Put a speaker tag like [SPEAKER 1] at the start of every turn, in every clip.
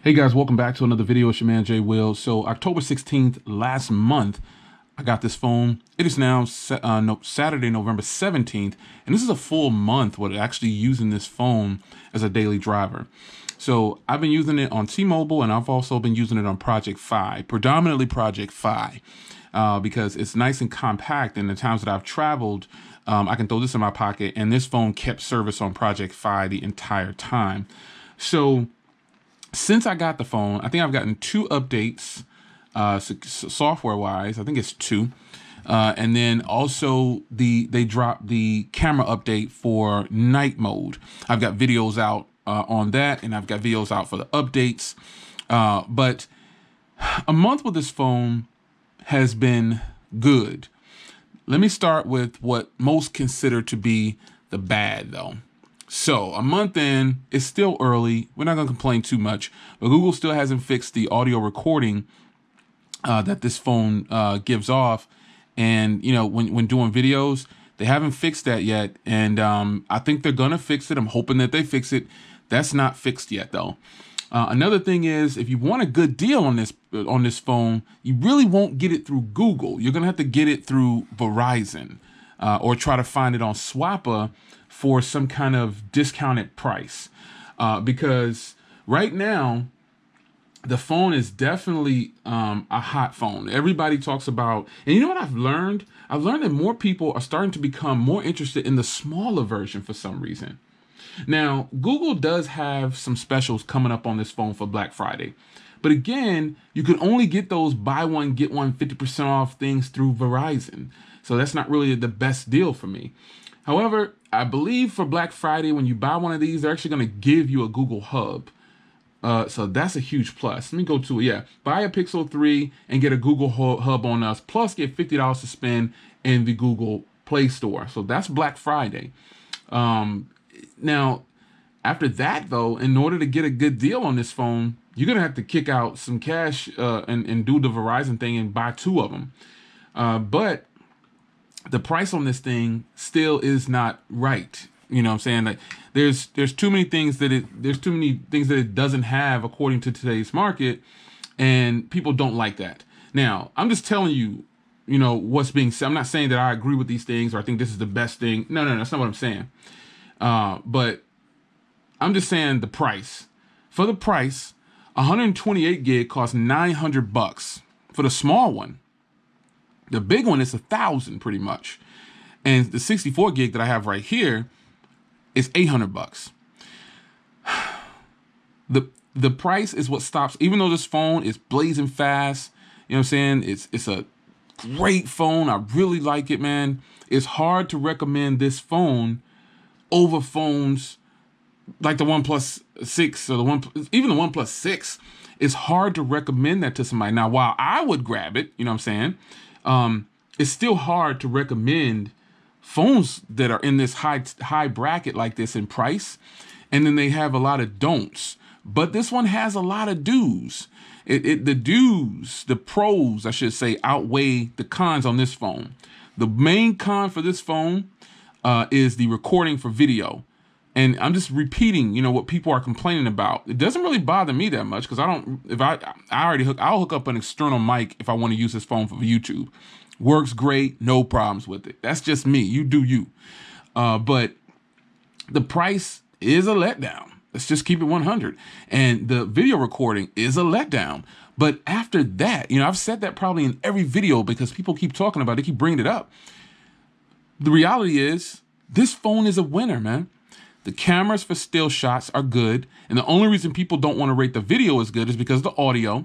[SPEAKER 1] Hey guys, welcome back to another video. It's your man Jay Will. So October 16th, last month, I got this phone. It is now Saturday, November 17th, and this is a full month with actually using this phone as a daily driver. So I've been using it on T-Mobile, and I've also been using it on Project Fi, predominantly Project Fi, because it's nice and compact. And the times that I've traveled, I can throw this in my pocket, and this phone kept service on Project Fi the entire time. So since I got the phone, I think I've gotten 2 updates, software-wise. I think it's 2. And then also they dropped the camera update for night mode. I've got videos out on that, and I've got videos out for the updates. But a month with this phone has been good. Let me start with what most consider to be the bad, though. So a month in, it's still early. We're not going to complain too much, but Google still hasn't fixed the audio recording that this phone gives off. And, you know, when doing videos, they haven't fixed that yet. And I think they're going to fix it. I'm hoping that they fix it. That's not fixed yet, though. Another thing is, if you want a good deal on this phone, you really won't get it through Google. You're going to have to get it through Verizon or try to find it on Swappa for some kind of discounted price, because right now the phone is definitely a hot phone. Everybody talks about, and you know what I've learned? I've learned that more people are starting to become more interested in the smaller version for some reason. Now, Google does have some specials coming up on this phone for Black Friday. But again, you can only get those buy one, get one 50% off things through Verizon. So that's not really the best deal for me. However, I believe for Black Friday, when you buy one of these, they're actually going to give you a Google Hub. So that's a huge plus. Let me go to it. Yeah, buy a Pixel 3 and get a Google Hub on us, plus get $50 to spend in the Google Play Store. So that's Black Friday. Now, after that, though, in order to get a good deal on this phone, you're going to have to kick out some cash and do the Verizon thing and buy 2 of them. But the price on this thing still is not right. You know what I'm saying? Like there's too many things that it doesn't have according to today's market, and people don't like that. Now, I'm just telling you, you know, what's being said. I'm not saying that I agree with these things or I think this is the best thing. No, that's not what I'm saying. But I'm just saying the price. For the price, 128 gig costs $900 for the small one. The big one is $1,000 pretty much. And the 64 gig that I have right here is $800. The price is what stops, even though this phone is blazing fast, you know what I'm saying? It's a great phone. I really like it, man. It's hard to recommend this phone over phones like the OnePlus 6 or even the OnePlus 6. It's hard to recommend that to somebody. Now, while I would grab it, you know what I'm saying? It's still hard to recommend phones that are in this high bracket like this in price. And then they have a lot of don'ts. But this one has a lot of do's. The pros, I should say, outweigh the cons on this phone. The main con for this phone is the recording for video. And I'm just repeating, you know, what people are complaining about. It doesn't really bother me that much because I'll hook up an external mic if I want to use this phone for YouTube. Works great, no problems with it. That's just me. You do you. But the price is a letdown. Let's just keep it 100. And the video recording is a letdown. But after that, you know, I've said that probably in every video because people keep talking about it, keep bringing it up. The reality is this phone is a winner, man. The cameras for still shots are good. And the only reason people don't want to rate the video as good is because of the audio.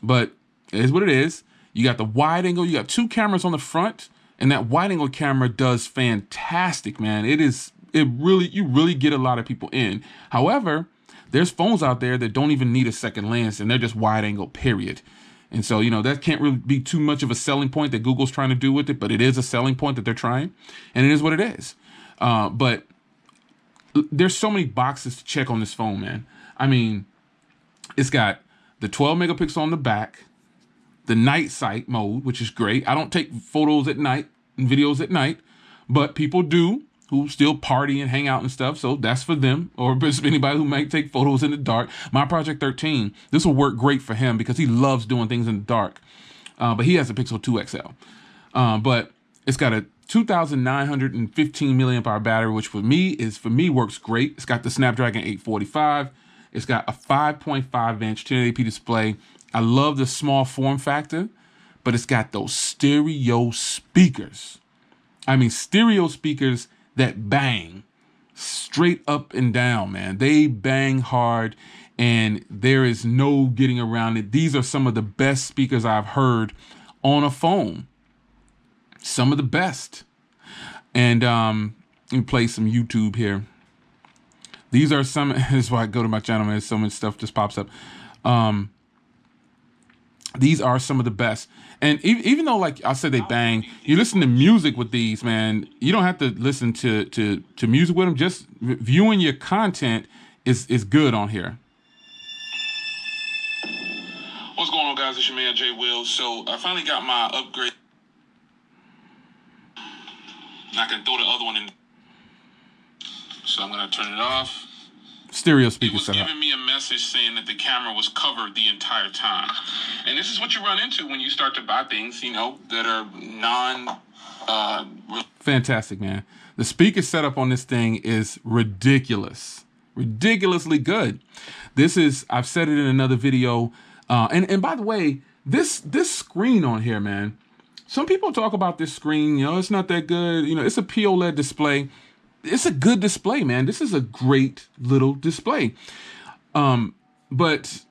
[SPEAKER 1] But it is what it is. You got the wide angle. You got 2 cameras on the front. And that wide angle camera does fantastic, man. You really get a lot of people in. However, there's phones out there that don't even need a second lens and they're just wide angle, period. And so, you know, that can't really be too much of a selling point that Google's trying to do with it, but it is a selling point that they're trying. And it is what it is. But there's so many boxes to check on this phone, man. I mean, it's got the 12 megapixel on the back, the night sight mode, which is great. I don't take photos at night and videos at night, but people do. who still party and hang out and stuff. So that's for them, or anybody who might take photos in the dark. My Project 13, this will work great for him because he loves doing things in the dark. But he has a Pixel 2 XL. But it's got a 2,915 milliamp hour battery, which for me works great. It's got the Snapdragon 845. It's got a 5.5 inch 1080p display. I love the small form factor, but it's got those stereo speakers. I mean, stereo speakers that bang straight up and down, man. They bang hard, and there is no getting around it. These are some of the best speakers I've heard on a phone. Some of the best. And let me play some YouTube here. These are some, this is why I go to my channel, man. So much stuff just pops up. These are some of the best. And even though, like I said, they bang, you listen to music with these, man, you don't have to listen to music with them. Just viewing your content is good on here. What's going on, guys? It's your man, Jay Will. So I finally got my upgrade. I can throw the other one in. So I'm going to turn it off. Stereo speaker setup. It was giving me a message saying that the camera was covered the entire time. And this is what you run into when you start to buy things, you know, that are fantastic, man. The speaker setup on this thing is ridiculous. Ridiculously good. This is, I've said it in another video. And by the way, this screen on here, man, some people talk about this screen, you know, it's not that good. You know, it's a POLED display. It's a good display, man. This is a great little display. But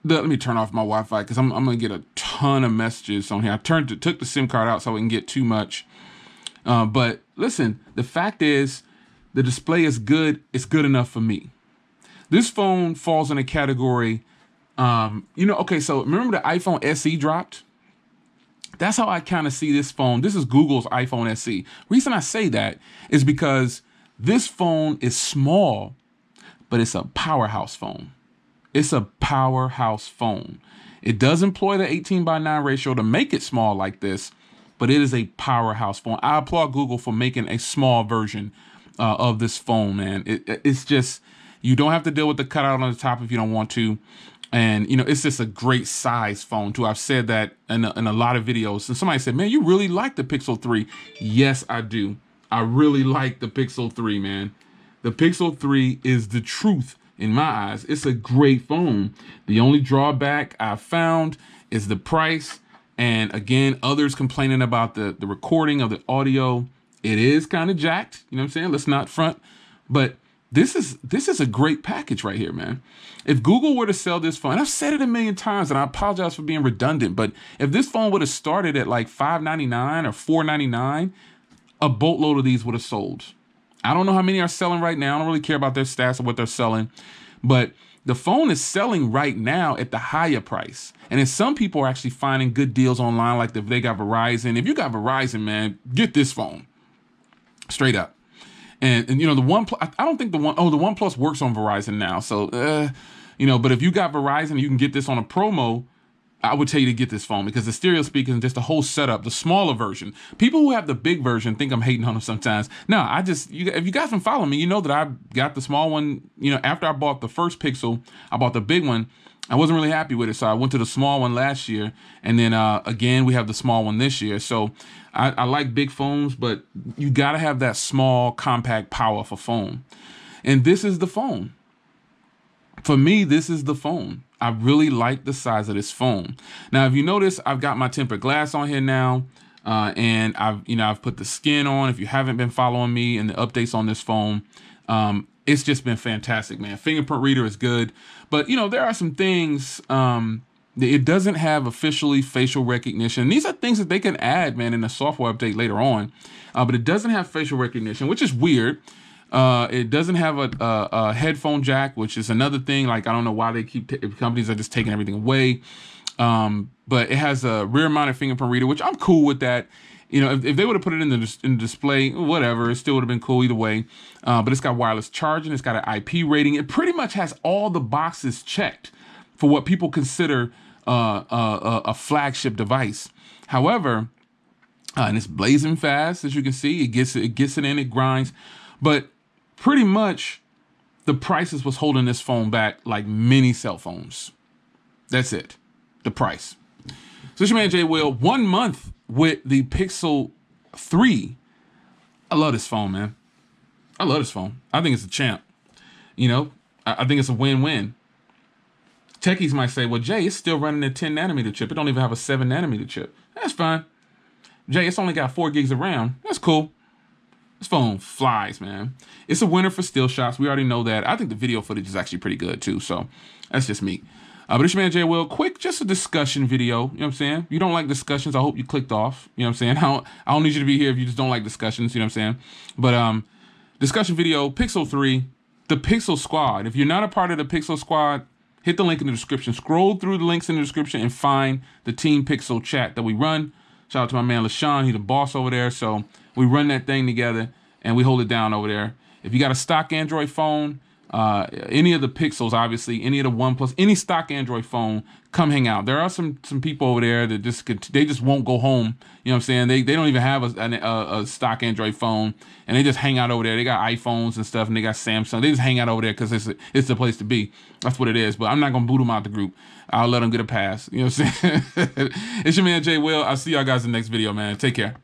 [SPEAKER 1] let me turn off my Wi-Fi because I'm gonna get a ton of messages on here. I took the SIM card out so I wouldn't get too much. But listen, the fact is, the display is good. It's good enough for me. This phone falls in a category. You know, okay. So remember the iPhone SE dropped? That's how I kind of see this phone. This is Google's iPhone SE. Reason I say that is because this phone is small, but it's a powerhouse phone. It's a powerhouse phone. It does employ the 18:9 ratio to make it small like this, but it is a powerhouse phone. I applaud Google for making a small version of this phone, man. It's just, you don't have to deal with the cutout on the top if you don't want to. And, you know, it's just a great size phone, too. I've said that in a lot of videos. And somebody said, man, you really like the Pixel 3. Yes, I do. I really like the Pixel 3, man. The Pixel 3 is the truth in my eyes. It's a great phone. The only drawback I've found is the price. And, again, others complaining about the recording of the audio. It is kind of jacked. You know what I'm saying? Let's not front. But this is a great package right here, man. If Google were to sell this phone, and I've said it a million times, and I apologize for being redundant, but if this phone would have started at like $599 or $499, a boatload of these would have sold. I don't know how many are selling right now. I don't really care about their stats or what they're selling, but the phone is selling right now at the higher price. And then some people are actually finding good deals online, like if they got Verizon. If you got Verizon, man, get this phone. Straight up. And you know, the OnePlus, I don't think the OnePlus works on Verizon now. So, you know, but if you got Verizon, you can get this on a promo. I would tell you to get this phone because the stereo speakers and just the whole setup, the smaller version. People who have the big version think I'm hating on them sometimes. No, if you guys been following me, you know that I got the small one. You know, after I bought the first Pixel, I bought the big one. I wasn't really happy with it, so I went to the small one last year, and then again we have the small one this year. So I like big phones, but you gotta have that small, compact, powerful phone, and this is the phone. For me, this is the phone. I really like the size of this phone. Now, if you notice, I've got my tempered glass on here now, and I've put the skin on. If you haven't been following me and the updates on this phone, it's just been fantastic, man. Fingerprint reader is good, but you know, there are some things, it doesn't have officially facial recognition. These are things that they can add, man, in a software update later on, but it doesn't have facial recognition, which is weird. It doesn't have a headphone jack, which is another thing. Like, I don't know why they companies are just taking everything away. But it has a rear mounted fingerprint reader, which I'm cool with that. You know, if they would have put it in the display, whatever, it still would have been cool either way. But it's got wireless charging. It's got an IP rating. It pretty much has all the boxes checked for what people consider a flagship device. However, and it's blazing fast, as you can see. It gets it in, it grinds. But pretty much the prices was holding this phone back like many cell phones. That's it. The price. So it's your man Jay Will. 1 month with the Pixel 3. I love this phone, man. I love this phone. I think it's a champ. You know, I think it's a win-win. Techies might say, well, Jay, it's still running a 10 nanometer chip. It don't even have a 7 nanometer chip. That's fine. Jay, it's only got 4 gigs of RAM. That's cool. This phone flies, man. It's a winner for still shots. We already know that. I think the video footage is actually pretty good, too. So that's just me. But it's your man, Jay Will. Quick, just a discussion video. You know what I'm saying? If you don't like discussions, I hope you clicked off. You know what I'm saying? I don't need you to be here if you just don't like discussions. You know what I'm saying? But discussion video, Pixel 3, the Pixel Squad. If you're not a part of the Pixel Squad, hit the link in the description. Scroll through the links in the description and find the Team Pixel chat that we run. Shout out to my man LaShawn. He's the boss over there. So we run that thing together and we hold it down over there. If you got a stock Android phone, any of the Pixels, obviously, any of the OnePlus, any stock Android phone, come hang out. There are some people over there that they just won't go home. You know what I'm saying? They don't even have a stock Android phone, and they just hang out over there. They got iPhones and stuff, and they got Samsung. They just hang out over there because it's the place to be. That's what it is. But I'm not gonna boot them out the group. I'll let them get a pass. You know what I'm saying? It's your man Jay Will. I'll see y'all guys in the next video, man. Take care.